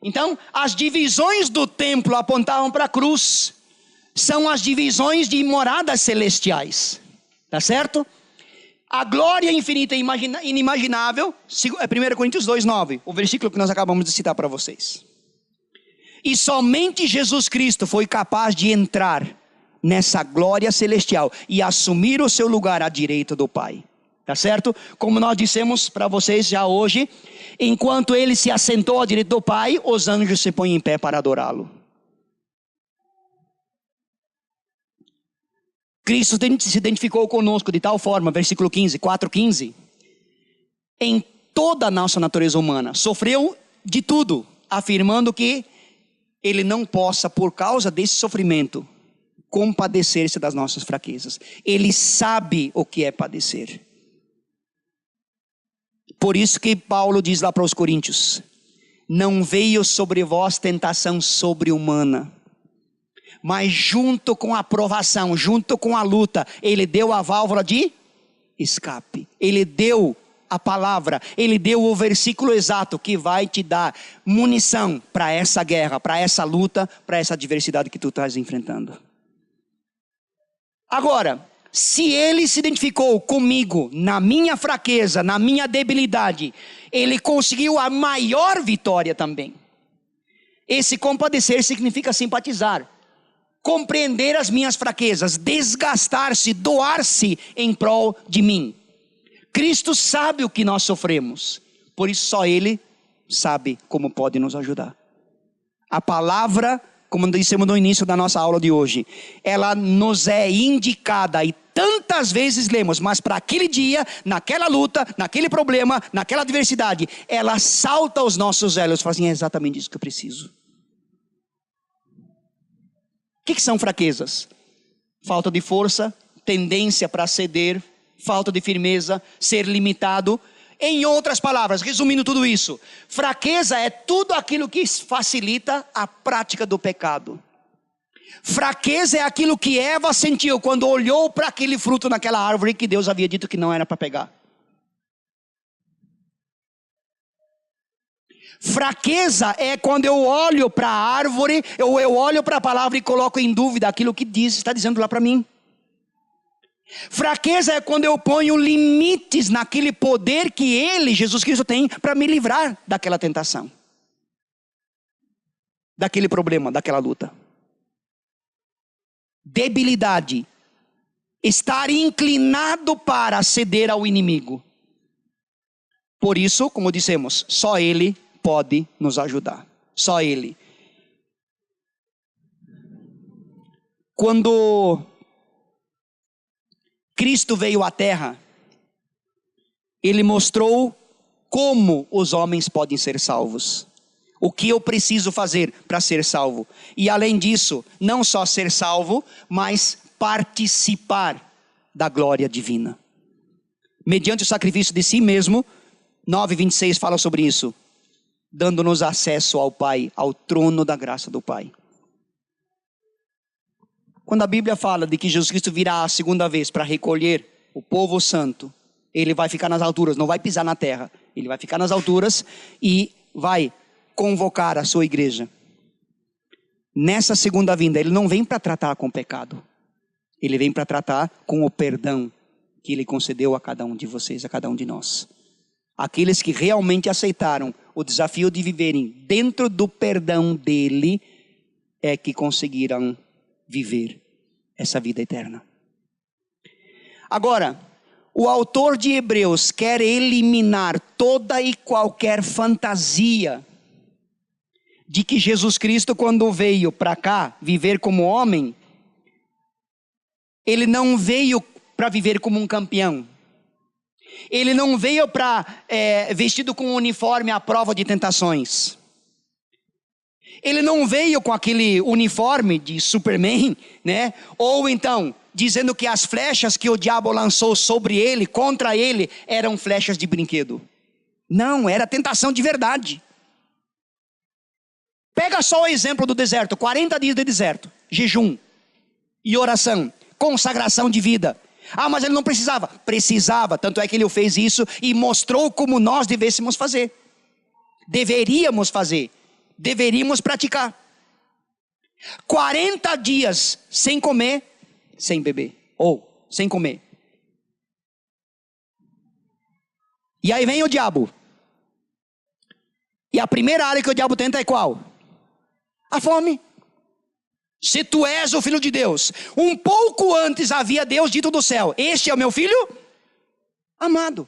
Então, as divisões do templo apontavam para a cruz. São as divisões de moradas celestiais. Tá certo? A glória infinita e inimaginável, 1 Coríntios 2,9, o versículo que nós acabamos de citar para vocês. E somente Jesus Cristo foi capaz de entrar nessa glória celestial e assumir o seu lugar à direita do Pai. Tá certo? Como nós dissemos para vocês já hoje, enquanto ele se assentou à direita do Pai, os anjos se põem em pé para adorá-lo. Cristo se identificou conosco de tal forma, versículo 15, 4,15. Em toda a nossa natureza humana, sofreu de tudo, afirmando que ele não possa, por causa desse sofrimento, compadecer-se das nossas fraquezas. Ele sabe o que é padecer. Por isso que Paulo diz lá para os Coríntios: não veio sobre vós tentação sobre-humana, mas junto com a provação, junto com a luta, ele deu a válvula de escape. Ele deu a palavra, ele deu o versículo exato que vai te dar munição para essa guerra, para essa luta, para essa adversidade que tu estás enfrentando. Agora, se ele se identificou comigo na minha fraqueza, na minha debilidade, ele conseguiu a maior vitória também. Esse compadecer significa simpatizar, compreender as minhas fraquezas, desgastar-se, doar-se em prol de mim. Cristo sabe o que nós sofremos, por isso só ele sabe como pode nos ajudar. A palavra, como dissemos no início da nossa aula de hoje, ela nos é indicada e tantas vezes lemos, mas para aquele dia, naquela luta, naquele problema, naquela adversidade, ela salta aos nossos olhos e fala assim: é exatamente isso que eu preciso. O que são fraquezas? falta de força, tendência para ceder, falta de firmeza, ser limitado. Em outras palavras, resumindo tudo isso, fraqueza é tudo aquilo que facilita a prática do pecado. Fraqueza é aquilo que Eva sentiu quando olhou para aquele fruto naquela árvore que Deus havia dito que não era para pegar. Fraqueza é quando eu olho para a árvore, ou eu olho para a palavra e coloco em dúvida aquilo que está dizendo lá para mim. Fraqueza é quando eu ponho limites naquele poder que Ele, Jesus Cristo, tem para me livrar daquela tentação, daquele problema, daquela luta. Debilidade, estar inclinado para ceder ao inimigo. Por isso, como dissemos, só Ele pode nos ajudar. Só Ele. Quando Cristo veio à terra, Ele mostrou como os homens podem ser salvos. O que eu preciso fazer para ser salvo. E além disso, não só ser salvo, mas participar da glória divina. Mediante o sacrifício de si mesmo, 9:26 fala sobre isso. Dando-nos acesso ao Pai, ao trono da graça do Pai. Quando a Bíblia fala de que Jesus Cristo virá a segunda vez para recolher o povo santo, Ele vai ficar nas alturas, não vai pisar na terra. Ele vai ficar nas alturas e vai convocar a sua igreja. Nessa segunda vinda, Ele não vem para tratar com o pecado. Ele vem para tratar com o perdão que Ele concedeu a cada um de vocês, a cada um de nós. Aqueles que realmente aceitaram o desafio de viverem dentro do perdão dEle, é que conseguirão viver essa vida eterna. Agora, o autor de Hebreus quer eliminar toda e qualquer fantasia de que Jesus Cristo, quando veio para cá viver como homem, Ele não veio para viver como um campeão. Ele não veio para vestido com um uniforme à prova de tentações. Ele não veio com aquele uniforme de Superman, né? Ou então, dizendo que as flechas que o diabo lançou sobre ele, contra ele, eram flechas de brinquedo. Não, era tentação de verdade. Pega só o exemplo do deserto, 40 dias de deserto, jejum e oração, consagração de vida. Ah, mas ele não precisava. Precisava, tanto é que ele fez isso e mostrou como nós devêssemos fazer. Deveríamos fazer. Deveríamos praticar. 40 dias sem comer, sem beber. Ou sem comer. E aí vem o diabo. E a primeira área que o diabo tenta é qual? A fome. Se tu és o filho de Deus. Um pouco antes havia Deus dito do céu: este é o meu filho amado.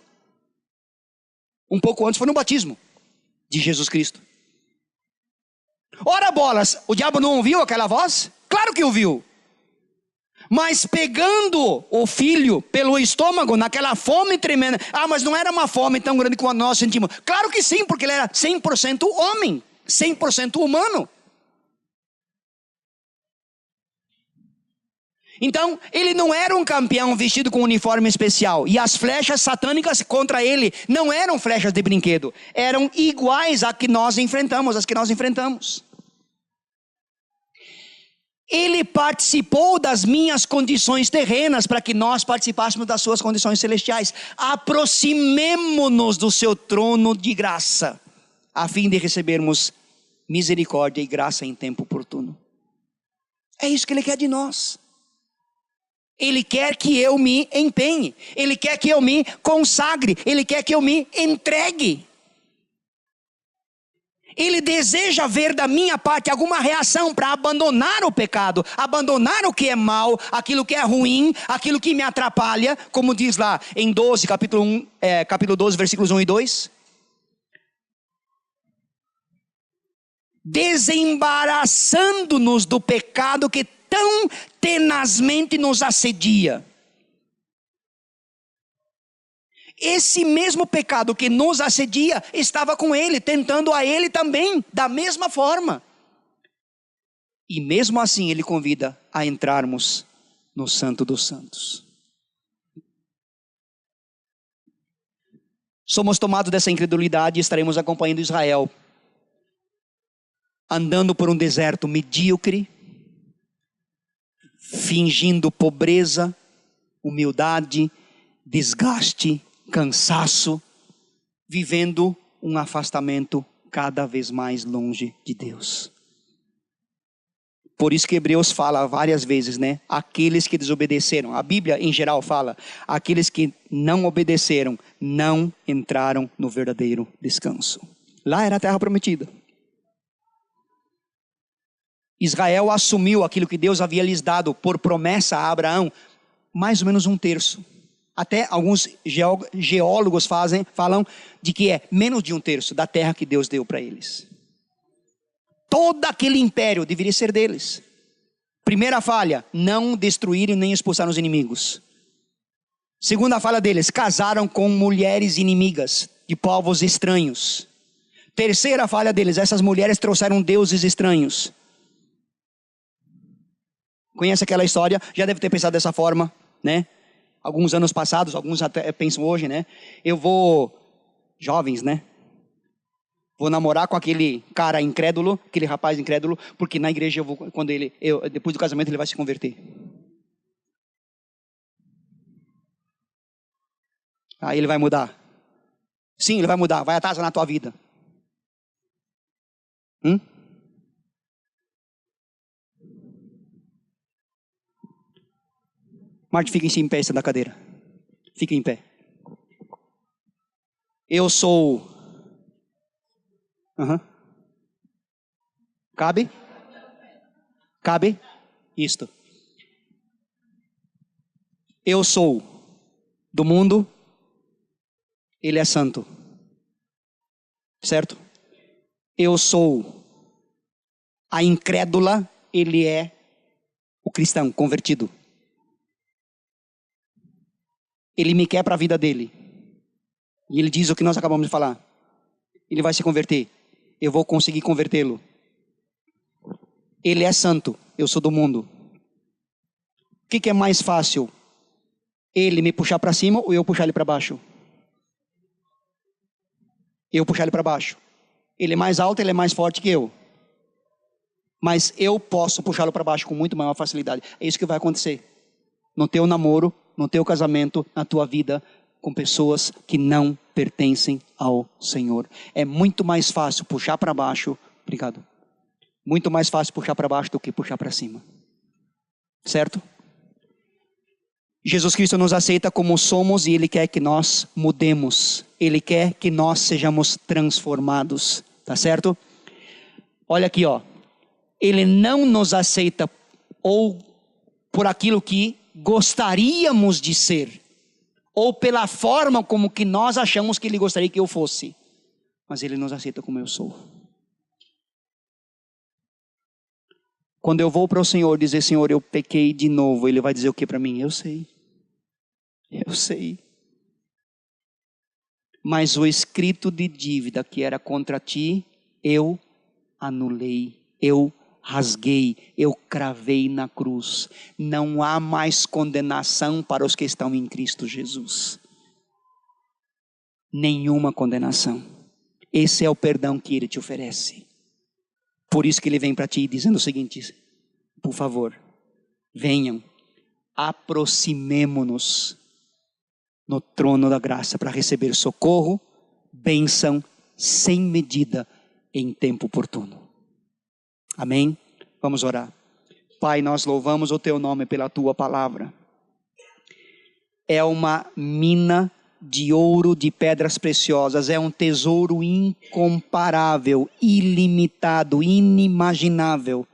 Um pouco antes foi no batismo de Jesus Cristo. Ora bolas, o diabo não ouviu aquela voz? Claro que ouviu. Mas pegando o filho pelo estômago, naquela fome tremenda. Ah, mas não era uma fome tão grande como nós sentimos. Claro que sim, porque ele era 100% homem, 100% humano. Então, ele não era um campeão vestido com um uniforme especial. E as flechas satânicas contra ele não eram flechas de brinquedo. Eram iguais às que nós enfrentamos, Ele participou das minhas condições terrenas para que nós participássemos das suas condições celestiais. Aproximemo-nos do seu trono de graça, a fim de recebermos misericórdia e graça em tempo oportuno. É isso que Ele quer de nós. Ele quer que eu me empenhe. Ele quer que eu me consagre. Ele quer que eu me entregue. Ele deseja ver da minha parte alguma reação para abandonar o pecado, abandonar o que é mal, aquilo que é ruim, aquilo que me atrapalha, como diz lá em 12, capítulo 12, versículos 1 e 2. Desembaraçando-nos do pecado que tão tenazmente nos assedia. Esse mesmo pecado que nos assedia estava com ele, tentando a ele também, da mesma forma. E mesmo assim ele convida a entrarmos no Santo dos Santos. Somos tomados dessa incredulidade e estaremos acompanhando Israel, andando por um deserto medíocre, fingindo pobreza, humildade, desgaste, cansaço, vivendo um afastamento cada vez mais longe de Deus. Por isso que Hebreus fala várias vezes, né? Aqueles que desobedeceram. A Bíblia em geral fala, aqueles que não obedeceram, não entraram no verdadeiro descanso. Lá era a terra prometida. Israel assumiu aquilo que Deus havia lhes dado por promessa a Abraão, mais ou menos um terço. Até alguns geólogos falam de que é menos de um terço da terra que Deus deu para eles. Todo aquele império deveria ser deles. Primeira falha, não destruírem nem expulsaram os inimigos. Segunda falha deles, casaram com mulheres inimigas de povos estranhos. Terceira falha deles, essas mulheres trouxeram deuses estranhos. Conhece aquela história? Já deve ter pensado dessa forma, né? Alguns anos passados, alguns até pensam hoje, né? Jovens, né? Vou namorar com aquele cara incrédulo, aquele rapaz incrédulo, porque na igreja depois do casamento ele vai se converter. Aí ele vai mudar. Sim, ele vai mudar, vai atrasar na tua vida. Marte, fica em pé, está na cadeira. Fica em pé. Eu sou... Cabe? Cabe? Isto. Eu sou do mundo, ele é santo. Certo? Eu sou a incrédula, ele é o cristão convertido. Ele me quer para a vida dele. E ele diz o que nós acabamos de falar. Ele vai se converter. Eu vou conseguir convertê-lo. Ele é santo. Eu sou do mundo. O que é mais fácil? Ele me puxar para cima ou eu puxar ele para baixo? Eu puxar ele para baixo. Ele é mais alto, ele é mais forte que eu. Mas eu posso puxá-lo para baixo com muito maior facilidade. É isso que vai acontecer. No teu namoro, no teu casamento, na tua vida, com pessoas que não pertencem ao Senhor. É muito mais fácil puxar para baixo, obrigado. Muito mais fácil puxar para baixo do que puxar para cima. Certo? Jesus Cristo nos aceita como somos e Ele quer que nós mudemos. Ele quer que nós sejamos transformados. Tá certo? Olha aqui, ó. Ele não nos aceita ou por aquilo que gostaríamos de ser, ou pela forma como que nós achamos que Ele gostaria que eu fosse, mas Ele nos aceita como eu sou. Quando eu vou para o Senhor dizer, Senhor, eu pequei de novo, Ele vai dizer o que para mim? Eu sei, mas o escrito de dívida que era contra ti, eu anulei, eu rasguei, eu cravei na cruz. Não há mais condenação para os que estão em Cristo Jesus. Nenhuma condenação. Esse é o perdão que Ele te oferece. Por isso que Ele vem para ti dizendo o seguinte: por favor, venham, aproximemo-nos no trono da graça para receber socorro, bênção sem medida em tempo oportuno. Amém? Vamos orar. Pai, nós louvamos o Teu nome pela Tua palavra. É uma mina de ouro, de pedras preciosas. É um tesouro incomparável, ilimitado, inimaginável.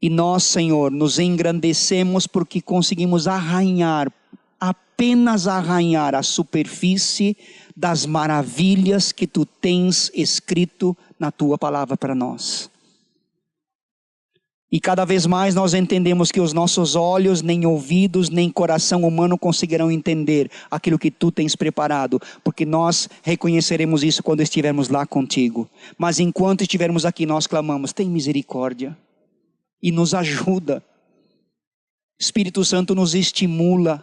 E nós, Senhor, nos engrandecemos porque conseguimos apenas arranhar a superfície das maravilhas que Tu tens escrito na Tua palavra para nós. E cada vez mais nós entendemos que os nossos olhos, nem ouvidos, nem coração humano conseguirão entender aquilo que Tu tens preparado, porque nós reconheceremos isso quando estivermos lá contigo. Mas enquanto estivermos aqui, nós clamamos, tem misericórdia e nos ajuda. Espírito Santo nos estimula.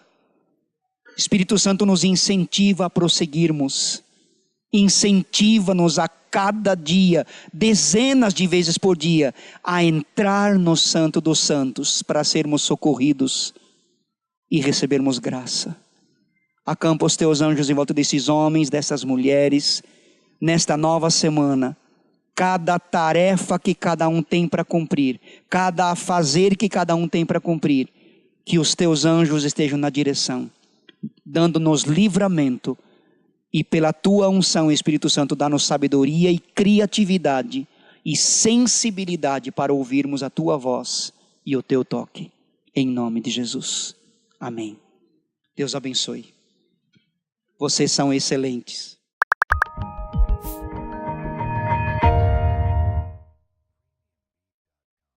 Espírito Santo nos incentiva a prosseguirmos. Incentiva-nos a cada dia, dezenas de vezes por dia, a entrar no Santo dos Santos para sermos socorridos e recebermos graça. Acampa os teus anjos em volta desses homens, dessas mulheres, nesta nova semana. Cada tarefa que cada um tem para cumprir, cada afazer que cada um tem para cumprir, que os teus anjos estejam na direção, dando-nos livramento, e pela tua unção, Espírito Santo, dá-nos sabedoria e criatividade e sensibilidade para ouvirmos a tua voz e o teu toque, em nome de Jesus, amém. Deus abençoe. Vocês são excelentes.